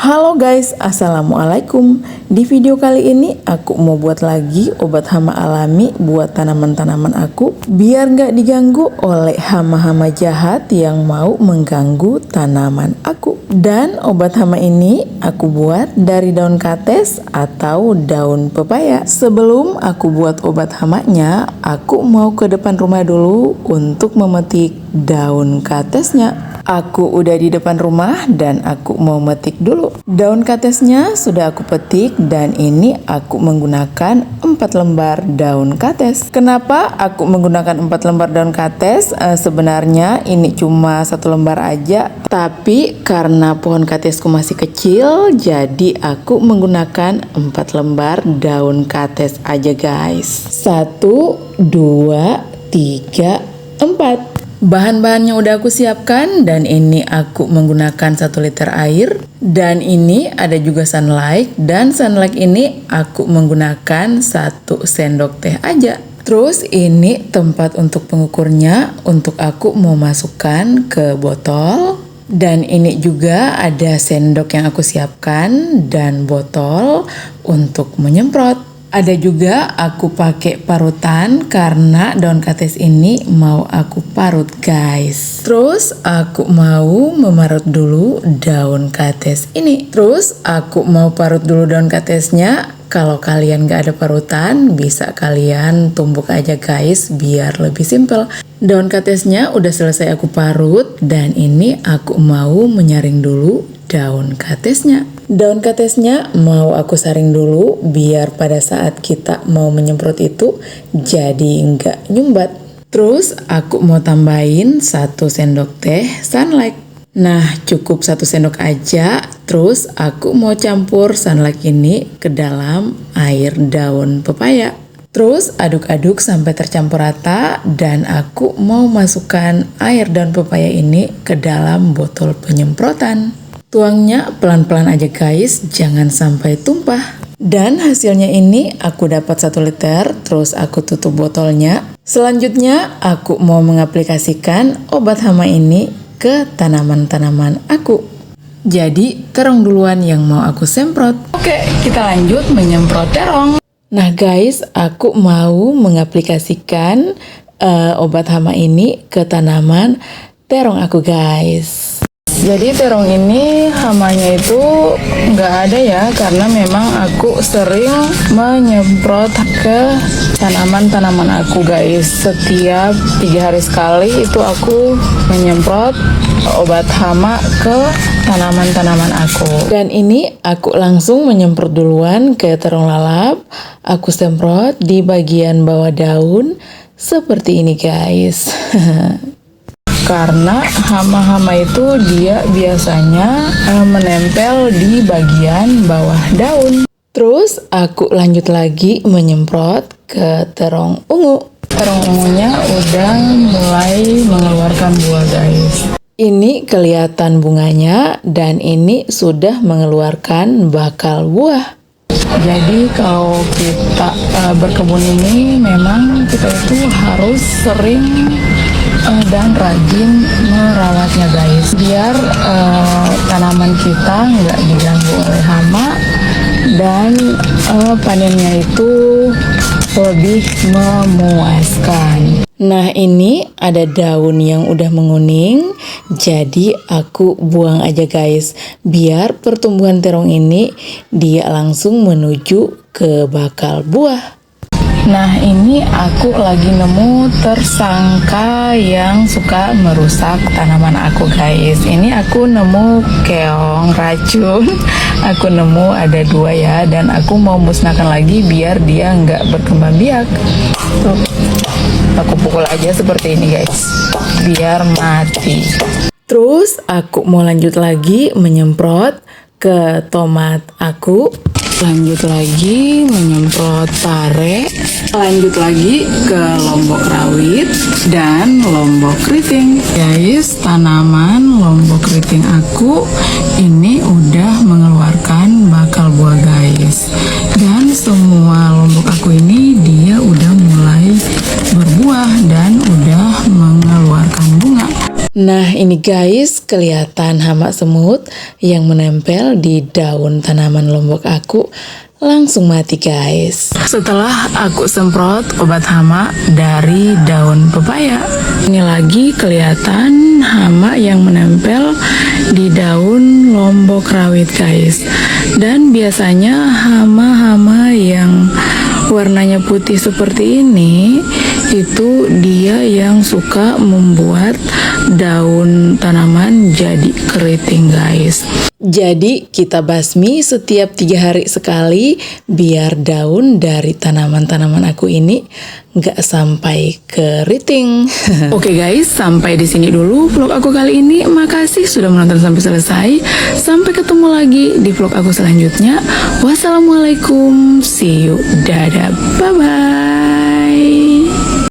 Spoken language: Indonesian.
Halo guys, assalamualaikum. Di video kali ini aku mau buat lagi obat hama alami buat tanaman-tanaman aku biar nggak diganggu oleh hama-hama jahat yang mau mengganggu tanaman aku. Dan obat hama ini aku buat dari daun kates atau daun pepaya. Sebelum aku buat obat hamanya, aku mau ke depan rumah dulu untuk memetik daun katesnya. Aku udah di depan rumah dan aku mau metik dulu. Daun katesnya sudah aku petik dan ini aku menggunakan 4 lembar daun kates. Kenapa aku menggunakan 4 lembar daun kates? Sebenarnya ini cuma 1 lembar aja, tapi karena pohon katesku masih kecil, jadi aku menggunakan 4 lembar daun kates aja guys. 1, 2, 3, 4. Bahan-bahannya udah aku siapkan dan ini aku menggunakan 1 liter air dan ini ada juga sunlight dan sunlight ini aku menggunakan 1 sendok teh aja. Terus ini tempat untuk pengukurnya untuk aku mau masukkan ke botol dan ini juga ada sendok yang aku siapkan dan botol untuk menyemprot. Ada juga aku pakai parutan karena daun kates ini mau aku parut guys. Terus aku mau memarut dulu daun kates ini. Terus aku mau parut dulu daun katesnya. Kalau kalian gak ada parutan bisa kalian tumbuk aja guys biar lebih simple. Daun katesnya udah selesai aku parut dan ini aku mau menyaring dulu daun katesnya. Daun katesnya mau aku saring dulu biar pada saat kita mau menyemprot itu jadi nggak nyumbat. Terus aku mau tambahin 1 sendok teh sunlight. Nah cukup 1 sendok aja. Terus aku mau campur sunlight ini ke dalam air daun pepaya. Terus aduk-aduk sampai tercampur rata dan aku mau masukkan air daun pepaya ini ke dalam botol penyemprotan. Tuangnya pelan-pelan aja guys, jangan sampai tumpah. Dan hasilnya ini aku dapat 1 liter, terus aku tutup botolnya. Selanjutnya aku mau mengaplikasikan obat hama ini ke tanaman-tanaman aku. Jadi terong duluan yang mau aku semprot. Oke, kita lanjut menyemprot terong. Nah guys, aku mau mengaplikasikan obat hama ini ke tanaman terong aku guys. Jadi terong ini hamanya itu nggak ada ya, karena memang aku sering menyemprot ke tanaman-tanaman aku guys. Setiap 3 hari sekali itu aku menyemprot obat hama ke tanaman-tanaman aku. Dan ini aku langsung menyemprot duluan ke terong lalap. Aku semprot di bagian bawah daun seperti ini guys. Karena hama-hama itu dia biasanya menempel di bagian bawah daun. Terus aku lanjut lagi menyemprot ke terong ungu. Terong ungunya udah mulai mengeluarkan buah guys. Ini kelihatan bunganya dan ini sudah mengeluarkan bakal buah. Jadi kalau kita berkebun ini memang kita itu harus sering dan rajin merawatnya guys, biar tanaman kita nggak diganggu oleh hama dan panennya itu lebih memuaskan. Nah ini ada daun yang udah menguning, jadi aku buang aja guys, biar pertumbuhan terong ini dia langsung menuju ke bakal buah. Nah ini aku lagi nemu tersangka yang suka merusak tanaman aku guys. Ini aku nemu keong racun. Aku nemu ada 2 ya, dan aku mau musnahkan lagi biar dia nggak berkembang biak. Tuh, aku pukul aja seperti ini guys, biar mati. Terus aku mau lanjut lagi menyemprot ke tomat aku. Lanjut lagi menyemprot pare, lanjut lagi ke lombok rawit dan lombok keriting. Guys, tanaman lombok keriting aku ini udah mengeluarkan bakal buah guys. Dan semua lombok aku ini dia udah mulai berbuah dan udah mengeluarkan bunga. Nah ini guys, kelihatan hama semut yang menempel di daun tanaman lombok aku langsung mati guys. Setelah aku semprot obat hama dari daun pepaya, ini lagi kelihatan hama yang menempel di daun lombok rawit guys. Dan biasanya hama-hama yang warnanya putih seperti ini itu dia yang suka membuat daun tanaman jadi keriting guys. Jadi kita basmi setiap 3 hari sekali biar daun dari tanaman-tanaman aku ini nggak sampai keriting. Oke guys, sampai di sini dulu vlog aku kali ini. Makasih sudah menonton sampai selesai. Sampai ketemu lagi di vlog aku selanjutnya. Wassalamualaikum, see you, dadah, bye bye.